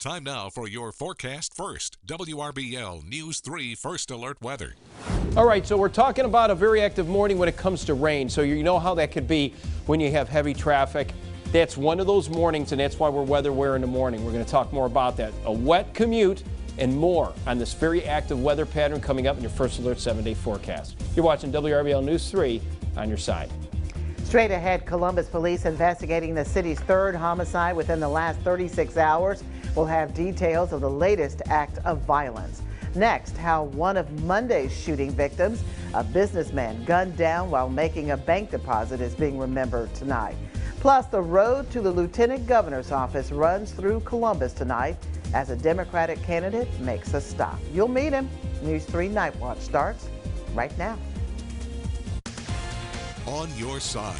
Time now for your Forecast First, WRBL News 3 First Alert Weather. All right, so we're talking about a very active morning when it comes to rain. So you know how that could be when you have heavy traffic. That's one of those mornings, and that's why we're weather aware in the morning. We're going to talk more about that. A wet commute and more on this very active weather pattern coming up in your First Alert 7-day forecast. You're watching WRBL News 3 on your side. Straight ahead, Columbus police investigating the city's third homicide within the last 36 hours. We'll have details of the latest act of violence. Next, how one of Monday's shooting victims, a businessman gunned down while making a bank deposit, is being remembered tonight. Plus, the road to the lieutenant governor's office runs through Columbus tonight as a Democratic candidate makes a stop. You'll meet him. News 3 Nightwatch starts right now. On your side,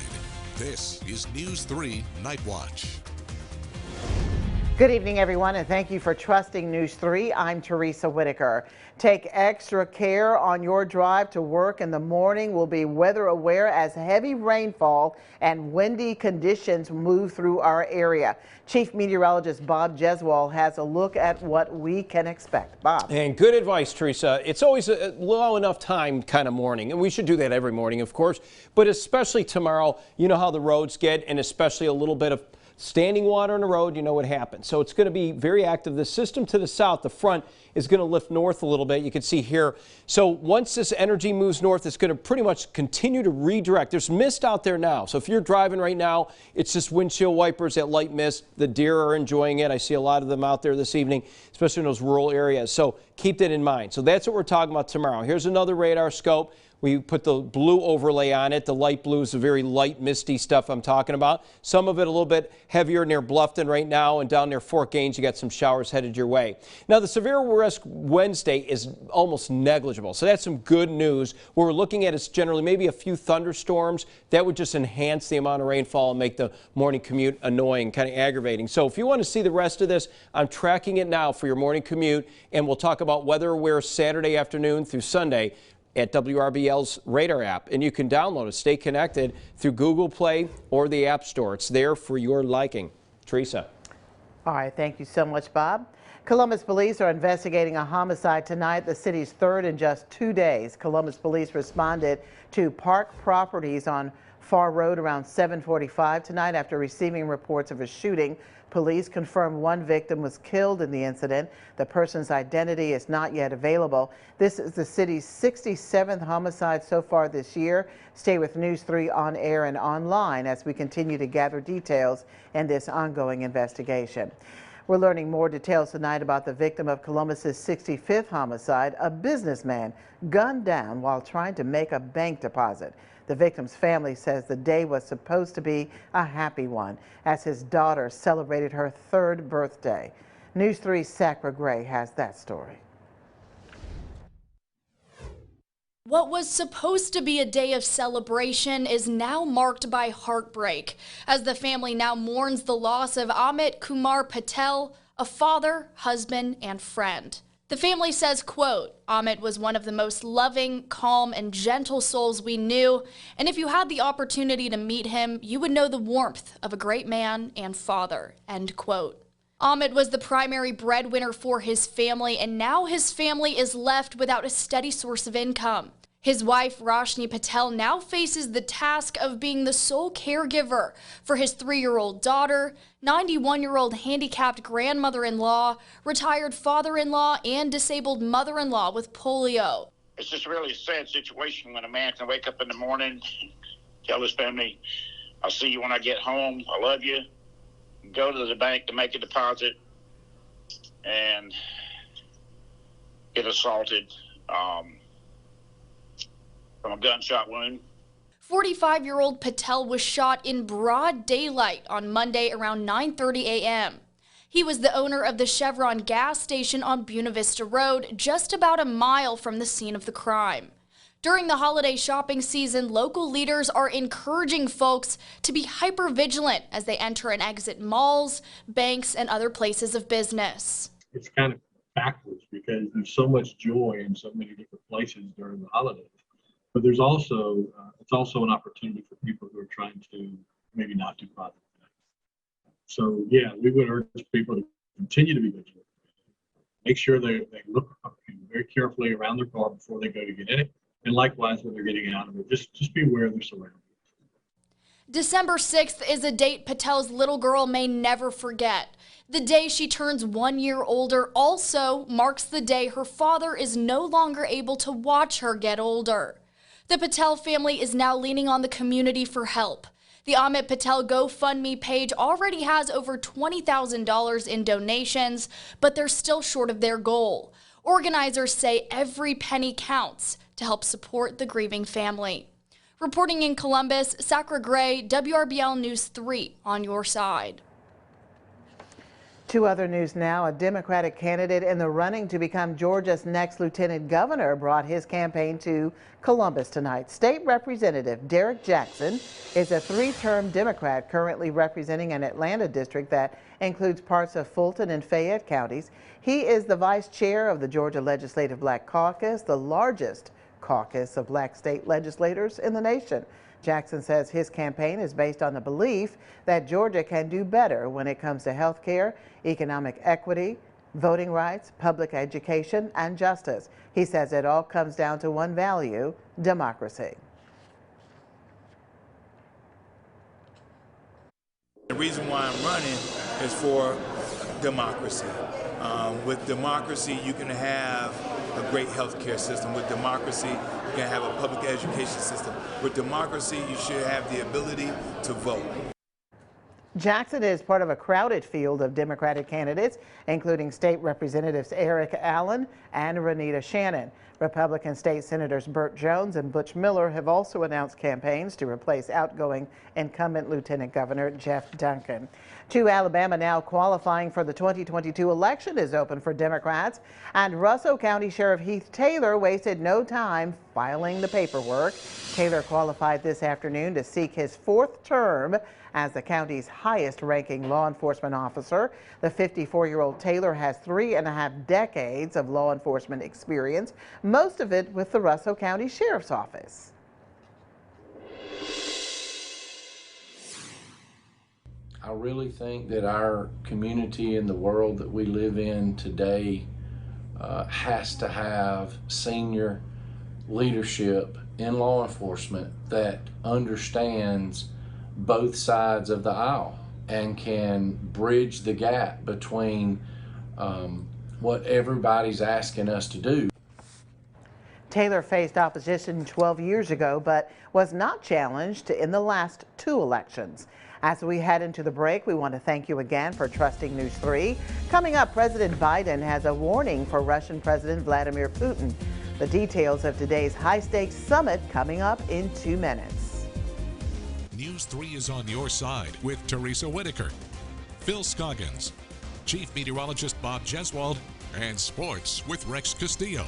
this is News 3 Nightwatch. Good evening, everyone, and thank you for trusting News 3. I'm Teresa Whitaker. Take extra care on your drive to work in the morning. We'll be weather aware as heavy rainfall and windy conditions move through our area. Chief Meteorologist Bob Jeswell has a look at what we can expect. Bob. And good advice, Teresa. It's always a low enough time kind of morning, and we should do that every morning, of course, but especially tomorrow. You know how the roads get, and especially a little bit of standing water on the road, you know what happens. So it's going to be very active. The system to the south, the front, is going to lift north a little bit. You can see here. So once this energy moves north, it's going to pretty much continue to redirect. There's mist out there now. So if you're driving right now, it's just windshield wipers, that light mist. The deer are enjoying it. I see a lot of them out there this evening, especially in those rural areas. So keep that in mind. So that's what we're talking about tomorrow. Here's another radar scope. We put the blue overlay on it. The light blue is the very light, misty stuff I'm talking about. Some of it a little bit heavier near Bluffton right now, and down near Fort Gaines, you got some showers headed your way. Now, the severe risk Wednesday is almost negligible, so that's some good news. What we're looking at is generally maybe a few thunderstorms. That would just enhance the amount of rainfall and make the morning commute annoying, kind of aggravating. So if you want to see the rest of this, I'm tracking it now for your morning commute, and we'll talk about weather aware Saturday afternoon through Sunday at WRBL's radar app, and you can download it. Stay connected through Google Play or the App Store. It's there for your liking. Teresa. All right, thank you so much, Bob. Columbus police are investigating a homicide tonight, the city's third in just 2 days. Columbus police responded to Park Properties on Far Road around 7:45 tonight after receiving reports of a shooting. Police confirmed one victim was killed in the incident. The person's identity is not yet available. This is the city's 67th homicide so far this year. Stay with News 3 on air and online as we continue to gather details in this ongoing investigation. We're learning more details tonight about the victim of Columbus's 65th homicide, a businessman gunned down while trying to make a bank deposit. The victim's family says the day was supposed to be a happy one as his daughter celebrated her third birthday. News 3's Sacra Gray has that story. What was supposed to be a day of celebration is now marked by heartbreak as the family now mourns the loss of Amit Kumar Patel, a father, husband, and friend. The family says, quote, Amit was one of the most loving, calm, and gentle souls we knew, and if you had the opportunity to meet him, you would know the warmth of a great man and father, end quote. Amit was the primary breadwinner for his family, and now his family is left without a steady source of income. His wife, Roshni Patel, now faces the task of being the sole caregiver for his 3-year-old daughter, 91-year-old handicapped grandmother-in-law, retired father-in-law, and disabled mother-in-law with polio. It's just really a sad situation when a man can wake up in the morning, tell his family, I'll see you when I get home, I love you, go to the bank to make a deposit, and get assaulted from a gunshot wound. 45-year-old Patel was shot in broad daylight on Monday around 9:30 a.m. He was the owner of the Chevron gas station on Buena Vista Road, just about a mile from the scene of the crime. During the holiday shopping season, local leaders are encouraging folks to be hyper-vigilant as they enter and exit malls, banks, and other places of business. It's kind of backwards because there's so much joy in so many different places during the holidays. But there's also, it's also an opportunity for people who are trying to maybe not do positive things. So yeah, we would urge people to continue to be vigilant, make sure they look very carefully around their car before they go to get in it. And likewise, when they're getting out of it, just be aware of their surroundings. December 6th is a date Patel's little girl may never forget. The day she turns 1 year older also marks the day her father is no longer able to watch her get older. The Patel family is now leaning on the community for help. The Amit Patel GoFundMe page already has over $20,000 in donations, but they're still short of their goal. Organizers say every penny counts to help support the grieving family. Reporting in Columbus, Sacra Gray, WRBL News 3 on your side. To other news now, a Democratic candidate in the running to become Georgia's next lieutenant governor brought his campaign to Columbus tonight. State Representative Derek Jackson is a three-term Democrat currently representing an Atlanta district that includes parts of Fulton and Fayette counties. He is the vice chair of the Georgia Legislative Black Caucus, the largest caucus of black state legislators in the nation. Jackson says his campaign is based on the belief that Georgia can do better when it comes to health care, economic equity, voting rights, public education, and justice. He says it all comes down to one value: democracy. The reason why I'm running is for democracy. With democracy, you can have a great healthcare system. With democracy, you can have a public education system. With democracy, you should have the ability to vote. Jackson is part of a crowded field of Democratic candidates, including State Representatives Eric Allen and Renita Shannon. Republican State Senators Burt Jones and Butch Miller have also announced campaigns to replace outgoing incumbent Lieutenant Governor Jeff Duncan. To Alabama now qualifying for the 2022 election is open for Democrats, and Russell County Sheriff Heath Taylor wasted no time filing the paperwork. Taylor qualified this afternoon to seek his fourth term as the county's highest-ranking law enforcement officer. The 54-year-old Taylor has 3.5 decades of law enforcement experience, most of it with the Russell County Sheriff's Office. I really think that our community and the world that we live in today has to have senior leadership in law enforcement that understands both sides of the aisle and can bridge the gap between what everybody's asking us to do. Taylor faced opposition 12 years ago, but was not challenged in the last two elections. As we head into the break, we want to thank you again for trusting News 3. Coming up, President Biden has a warning for Russian President Vladimir Putin. The details of today's high-stakes summit coming up in 2 minutes. News 3 is on your side with Teresa Whitaker, Phil Scoggins, Chief Meteorologist Bob Jeswald, and Sports with Rex Castillo.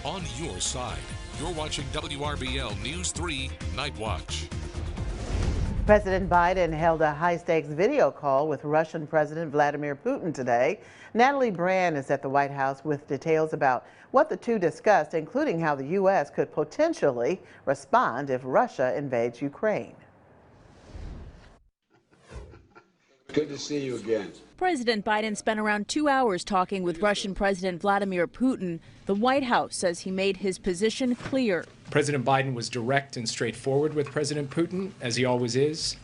on your side. You're watching WRBL News 3 Night Watch. President Biden held a high-stakes video call with Russian President Vladimir Putin today. Natalie Brand is at the White House with details about what the two discussed, including how the U.S. could potentially respond if Russia invades Ukraine. Good to see you again. President Biden spent around 2 hours talking with Russian President Vladimir Putin. The White House says he made his position clear. President Biden was direct and straightforward with President Putin, as he always is.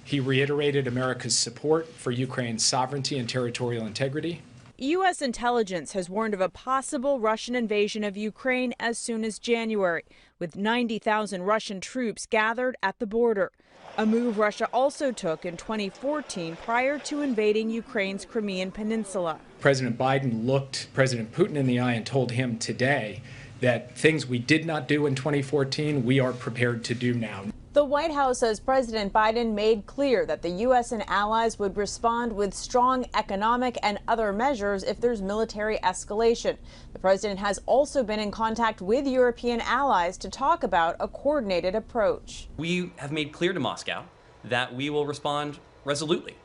He reiterated America's support for Ukraine's sovereignty and territorial integrity. U.S. intelligence has warned of a possible Russian invasion of Ukraine as soon as January, with 90,000 Russian troops gathered at the border. A move Russia also took in 2014 prior to invading Ukraine's Crimean Peninsula. President Biden looked President Putin in the eye and told him today that things we did not do in 2014, we are prepared to do now. The White House says President Biden made clear that the U.S. and allies would respond with strong economic and other measures if there's military escalation. The president has also been in contact with European allies to talk about a coordinated approach. We have made clear to Moscow that we will respond resolutely,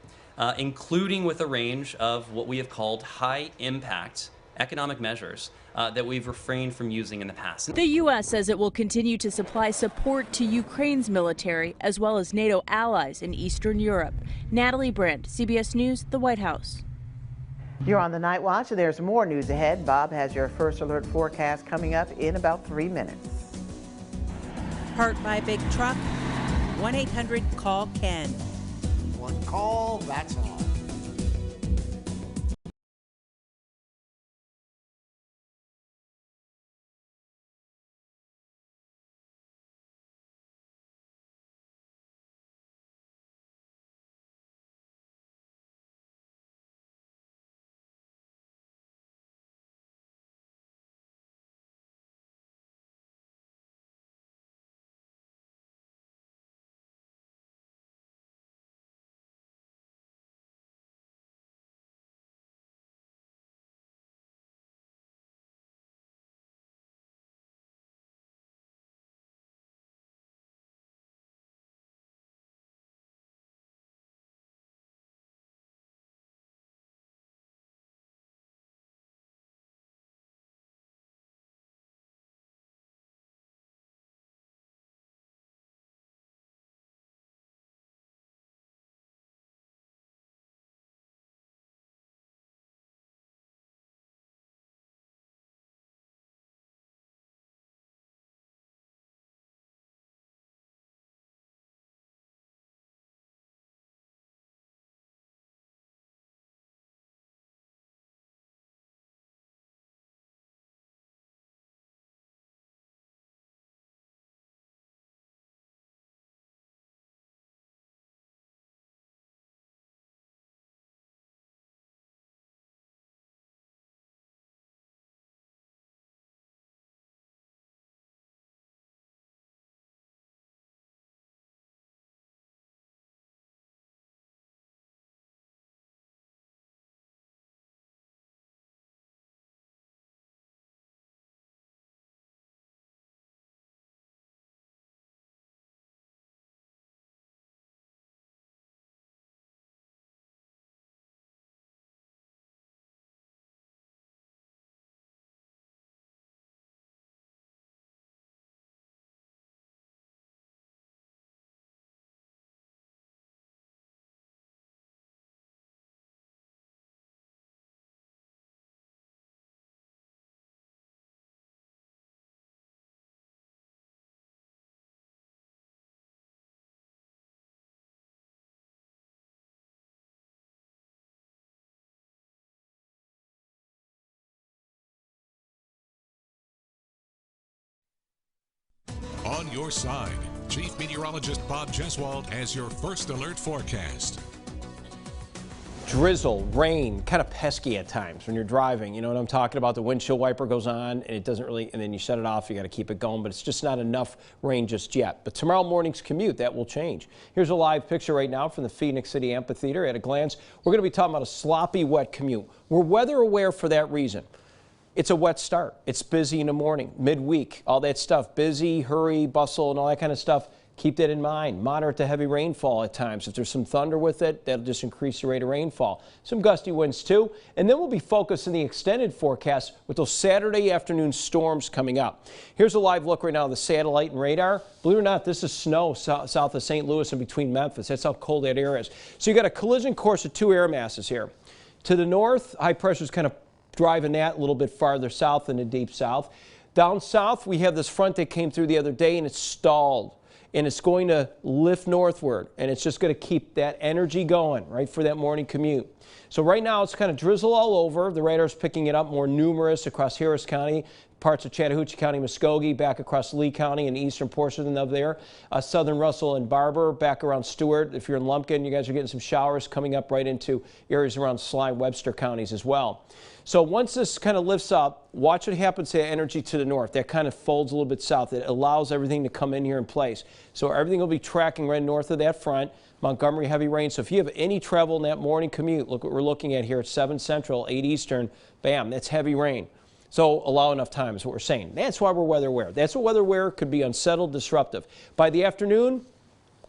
including with a range of what we have called high-impact economic measures that we've refrained from using in the past. The U.S. says it will continue to supply support to Ukraine's military as well as NATO allies in Eastern Europe. Natalie Brand, CBS News, the White House. You're on the Night Watch. There's more news ahead. Bob has your first alert forecast coming up in about 3 minutes. Hurt by a big truck? 1-800-CALL-KEN. One call, that's all. On your side, Chief Meteorologist Bob Jeswald has your first alert forecast. Drizzle, rain, kind of pesky at times when you're driving. You know what I'm talking about? The windshield wiper goes on and it doesn't really, and then you shut it off, you got to keep it going, but it's just not enough rain just yet. But tomorrow morning's commute, that will change. Here's a live picture right now from the Phoenix City Amphitheater. At a glance, we're going to be talking about a sloppy, wet commute. We're weather aware for that reason. It's a wet start. It's busy in the morning, midweek, all that stuff. Busy, hurry, bustle, and all that kind of stuff. Keep that in mind. Moderate to heavy rainfall at times. If there's some thunder with it, that'll just increase the rate of rainfall. Some gusty winds too. And then we'll be focused in the extended forecast with those Saturday afternoon storms coming up. Here's a live look right now of the satellite and radar. Believe it or not, this is snow south of St. Louis and between Memphis. That's how cold that air is. So you got a collision course of two air masses here. To the north, high pressure is kind of driving that a little bit farther south in the deep south. Down south, we have this front that came through the other day and it's stalled. And it's going to lift northward, and it's just going to keep that energy going, right, for that morning commute. So right now, it's kind of drizzle all over. The radar's picking it up more numerous across Harris County, parts of Chattahoochee County, Muskogee, back across Lee County and the eastern portion of there. Southern Russell and Barber, back around Stewart. If you're in Lumpkin, you guys are getting some showers coming up right into areas around Sly, Webster counties as well. So once this kind of lifts up, watch what happens to energy to the north. That kind of folds a little bit south. It allows everything to come in here in place. So everything will be tracking right north of that front. Montgomery, heavy rain. So if you have any travel in that morning commute, look what we're looking at here at 7 Central, 8 Eastern. Bam, that's heavy rain. So allow enough time is what we're saying. That's why we're weather aware. That's what weather aware could be unsettled, disruptive. By the afternoon,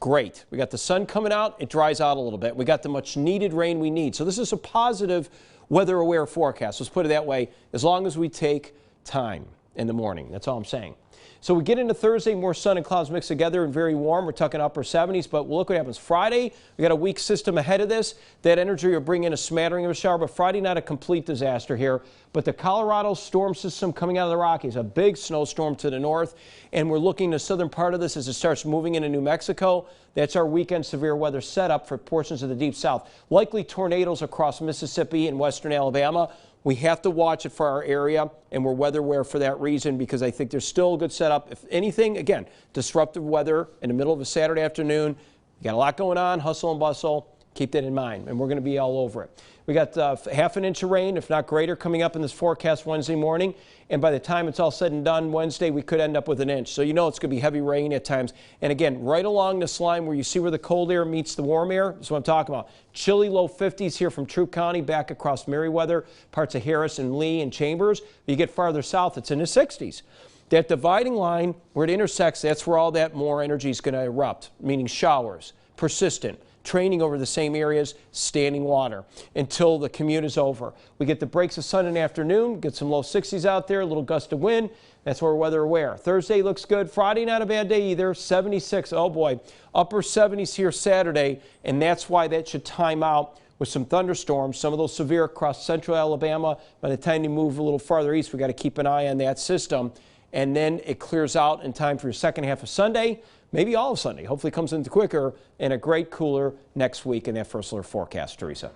great. We got the sun coming out. It dries out a little bit. We got the much needed rain we need. So this is a positive weather aware forecast. Let's put it that way, as long as we take time in the morning. That's all I'm saying. So we get into Thursday, more sun and clouds mixed together and very warm. We're talking upper 70s, but look what happens. Friday, we got a weak system ahead of this. That energy will bring in a smattering of a shower, but Friday not a complete disaster here. But the Colorado storm system coming out of the Rockies, a big snowstorm to the north, and we're looking the southern part of this as it starts moving into New Mexico. That's our weekend severe weather setup for portions of the deep south. Likely tornadoes across Mississippi and western Alabama. We have to watch it for our area, and we're weather aware for that reason because I think there's still a good setup. If anything, again, disruptive weather in the middle of a Saturday afternoon. You got a lot going on, hustle and bustle. Keep that in mind, and we're going to be all over it. We got half an inch of rain, if not greater, coming up in this forecast Wednesday morning. And by the time it's all said and done Wednesday, we could end up with an inch. So you know it's going to be heavy rain at times. And again, right along this line where you see where the cold air meets the warm air, that's what I'm talking about. Chilly low 50s here from Troup County back across Meriwether, parts of Harris and Lee and Chambers. You get farther south, it's in the 60s. That dividing line where it intersects, that's where all that more energy is going to erupt, meaning showers, persistent. Training over the same areas, standing water until the commute is over. We get the breaks of sun in the afternoon, get some low 60s out there, a little gust of wind. That's where we're weather aware. Thursday looks good. Friday, not a bad day either. 76, oh boy, upper 70s here Saturday, and that's why that should time out with some thunderstorms, some of those severe across central Alabama. By the time you move a little farther east, we got to keep an eye on that system. And then it clears out in time for your second half of Sunday, maybe all of Sunday. Hopefully it comes in quicker and a great cooler next week in that first alert forecast, Teresa.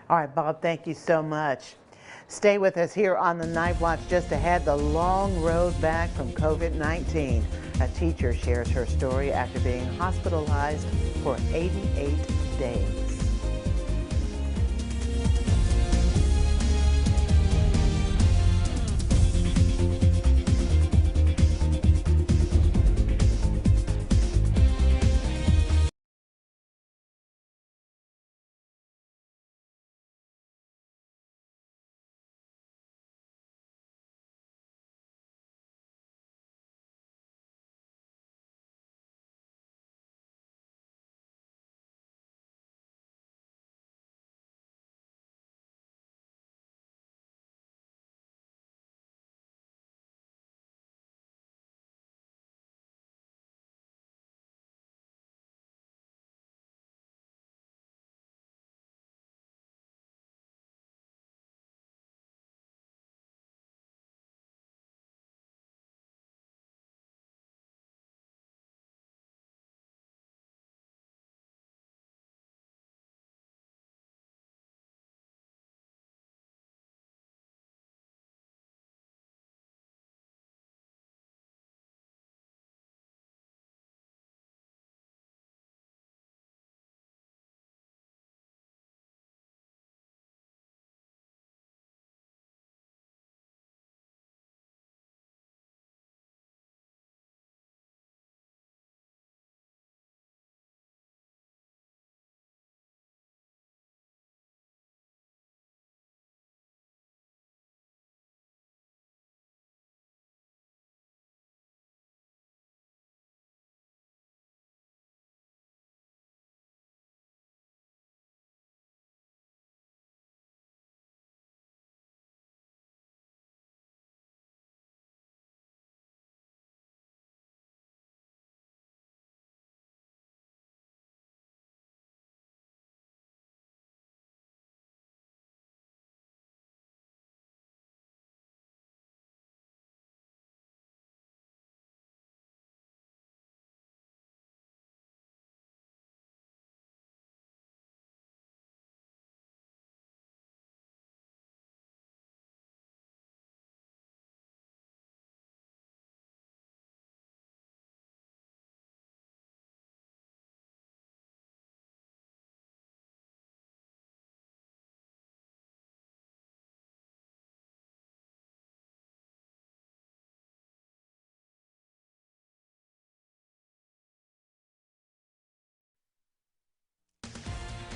All right, Bob, thank you so much. Stay with us here on the Night Watch. Just ahead, the long road back from COVID-19. A teacher shares her story after being hospitalized for 88 days.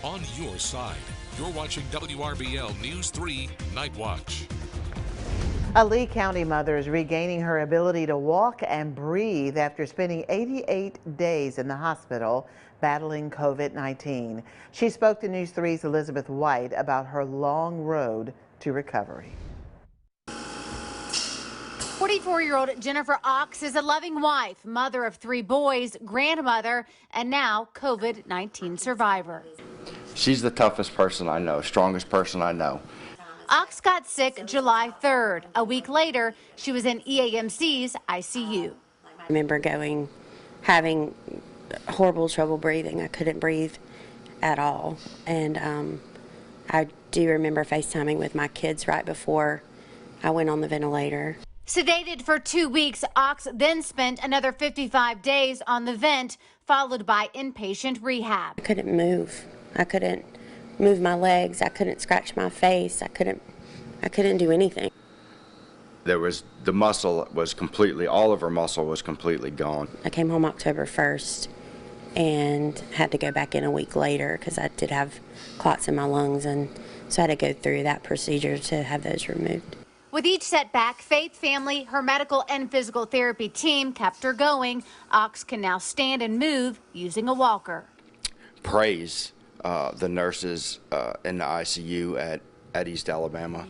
on your side. You're watching WRBL News 3 Night Watch. A Lee County mother is regaining her ability to walk and breathe after spending 88 days in the hospital battling COVID-19. She spoke to News 3's Elizabeth White about her long road to recovery. 44-year-old Jennifer Ox is a loving wife, mother of 3 boys, grandmother, and now COVID-19 survivor. She's the toughest person I know, strongest person I know. Ox got sick July 3rd. A week later, she was in EAMC's ICU. I remember having horrible trouble breathing. I couldn't breathe at all. And I do remember FaceTiming with my kids right before I went on the ventilator. Sedated for 2 weeks, Ox then spent another 55 days on the vent, followed by inpatient rehab. I couldn't move. I couldn't move my legs. I couldn't scratch my face. I couldn't do anything. The muscle was completely, all of her muscle was completely gone. I came home October 1st and had to go back in a week later because I did have clots in my lungs, and so I had to go through that procedure to have those removed. With each setback, Faith family, her medical and physical therapy team kept her going. Ox can now stand and move using a walker. Praise the nurses in the ICU at East Alabama,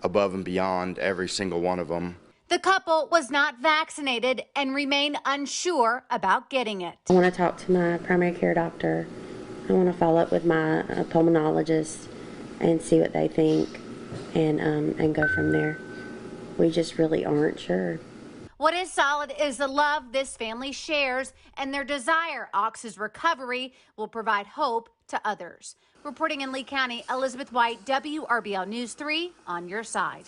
above and beyond every single one of them. The couple was not vaccinated and remain unsure about getting it. I want to talk to my primary care doctor. I want to follow up with my pulmonologist and see what they think and go from there. We just really aren't sure. What is solid is the love this family shares and their desire Ox's recovery will provide hope to others. Reporting in Lee County, Elizabeth White, WRBL News 3 on your side.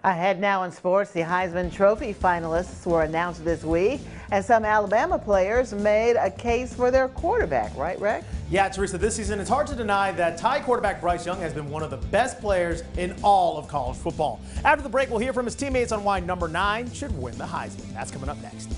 Ahead now in sports, the Heisman Trophy finalists were announced this week, and some Alabama players made a case for their quarterback, right, Rex? Yeah, Teresa, this season it's hard to deny that Tide quarterback Bryce Young has been one of the best players in all of college football. After the break, we'll hear from his teammates on why number 9 should win the Heisman. That's coming up next.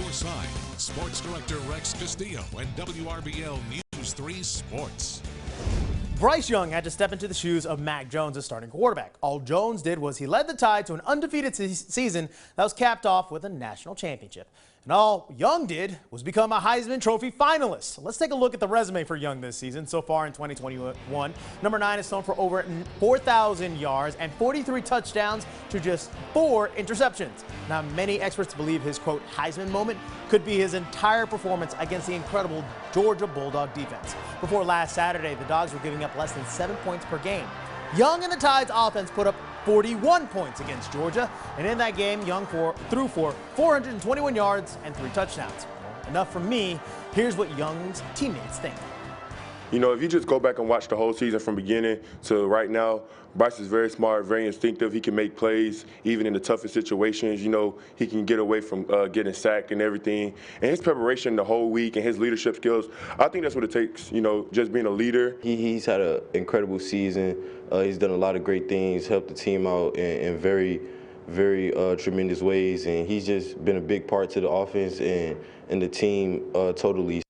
your side. Sports Director Rex Castillo and WRBL News 3 Sports. Bryce Young had to step into the shoes of Mac Jones as starting quarterback. All Jones did was he led the Tide to an undefeated season that was capped off with a national championship. And all Young did was become a Heisman Trophy finalist. So let's take a look at the resume for Young this season. So far in 2021, number 9 is thrown for over 4,000 yards and 43 touchdowns to just 4 interceptions. Now, many experts believe his, quote, Heisman moment could be his entire performance against the incredible Georgia Bulldog defense. Before last Saturday, the Dogs were giving up less than 7 points per game. Young and the Tide's offense put up 41 points against Georgia, and in that game, Young threw for 421 yards and 3 touchdowns. Well, enough from me. Here's what Young's teammates think. You know, if you just go back and watch the whole season from beginning to right now, Bryce is very smart, very instinctive. He can make plays even in the toughest situations. You know, he can get away from getting sacked and everything. And his preparation the whole week and his leadership skills, I think that's what it takes, you know, just being a leader. He's had an incredible season. He's done a lot of great things, helped the team out in very tremendous ways. And he's just been a big part to the offense and the team totally.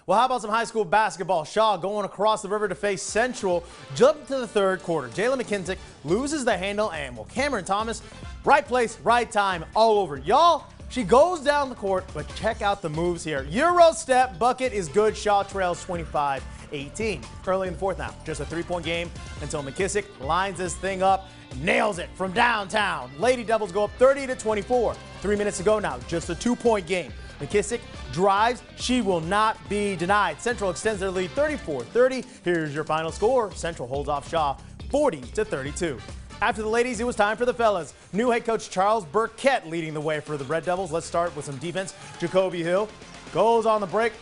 Well, how about some high school basketball? Shaw going across the river to face Central. Jump to the third quarter. Jalen McKinsick loses the handle, and well, Cameron Thomas, right place, right time, all over. Y'all, she goes down the court, but check out the moves here. Euro step, bucket is good. Shaw trails 25-18. Early in the fourth now, just a 3-point game until McKissick lines this thing up, nails it from downtown. Lady Devils go up 30-24. 3 minutes to go now, just a 2-point game. McKissick drives. She will not be denied. Central extends their lead 34-30. Here's your final score. Central holds off Shaw 40-32. After the ladies, it was time for the fellas. New head coach Charles Burkett leading the way for the Red Devils. Let's start with some defense. Jacoby Hill goes on the break.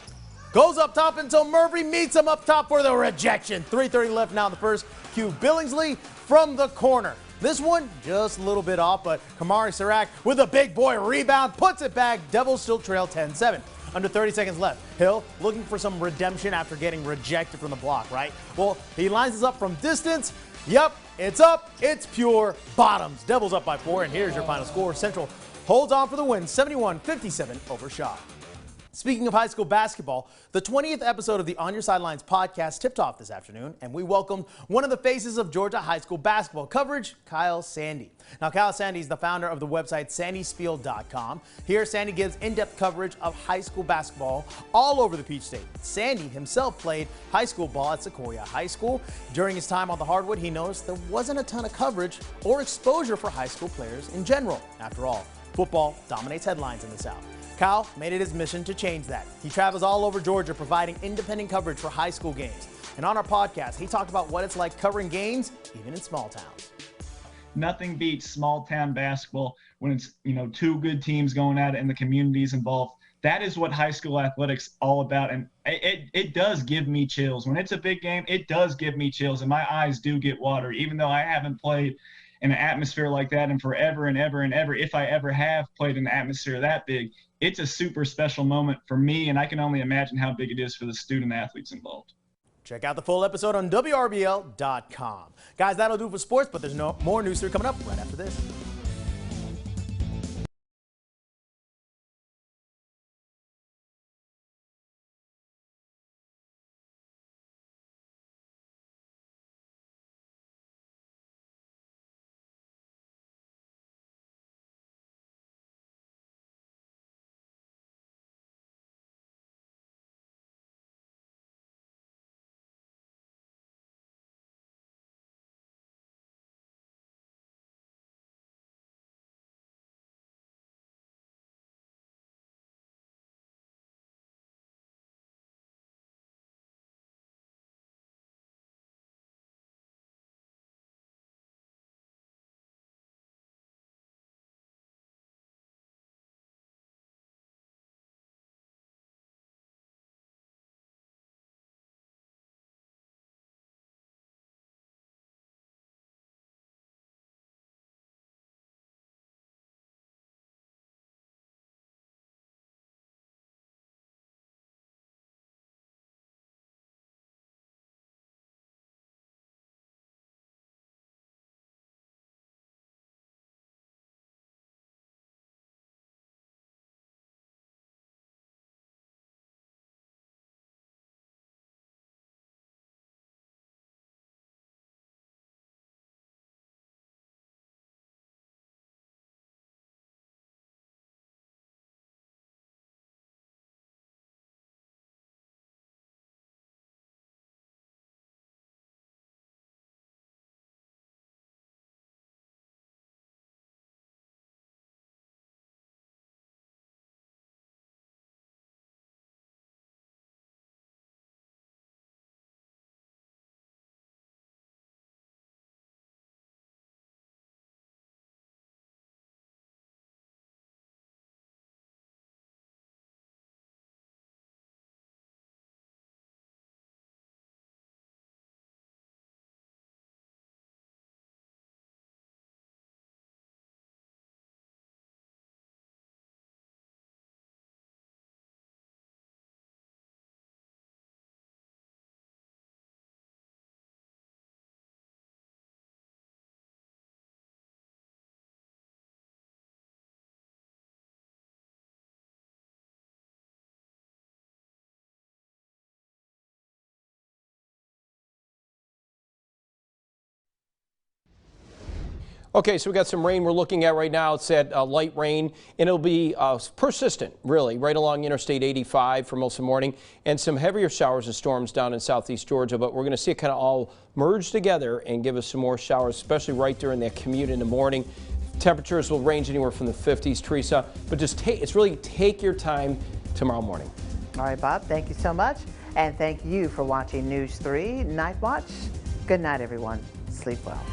Goes up top until Murphy meets him up top for the rejection. 3:30 left now in the first. Q Billingsley from the corner. This one just a little bit off, but Kamari Sirac with a big boy rebound puts it back. Devils still trail 10-7. Under 30 seconds left. Hill looking for some redemption after getting rejected from the block, right? Well, he lines this up from distance. Yep, it's up. It's pure bottoms. Devils up by 4, and here's your final score. Central holds on for the win, 71-57 over Shaw. Speaking of high school basketball, the 20th episode of the On Your Sidelines podcast tipped off this afternoon, and we welcomed one of the faces of Georgia high school basketball coverage, Kyle Sandy. Now, Kyle Sandy is the founder of the website sandyspiel.com. Here, Sandy gives in-depth coverage of high school basketball all over the Peach State. Sandy himself played high school ball at Sequoia High School. During his time on the hardwood, he noticed there wasn't a ton of coverage or exposure for high school players in general. After all, football dominates headlines in the South. Kyle made it his mission to change that. He travels all over Georgia providing independent coverage for high school games. And on our podcast, he talked about what it's like covering games even in small towns. Nothing beats small town basketball when it's, two good teams going at it and the communities involved. That is what high school athletics all about. And it does give me chills. When it's a big game, it does give me chills and my eyes do get watery, even though I haven't played in an atmosphere like that and forever and ever and ever. If I ever have played in an atmosphere that big, it's a super special moment for me, and I can only imagine how big it is for the student athletes involved. Check out the full episode on WRBL.com. Guys, that'll do for sports, but there's more news coming up right after this. Okay, so we got some rain we're looking at right now. It's at light rain, and it'll be persistent, really, right along Interstate 85 for most of the morning, and some heavier showers and storms down in southeast Georgia. But we're going to see it kind of all merge together and give us some more showers, especially right during that commute in the morning. Temperatures will range anywhere from the 50s, Teresa, but just take your time tomorrow morning. All right, Bob, thank you so much. And thank you for watching News 3 Night Watch. Good night, everyone. Sleep well.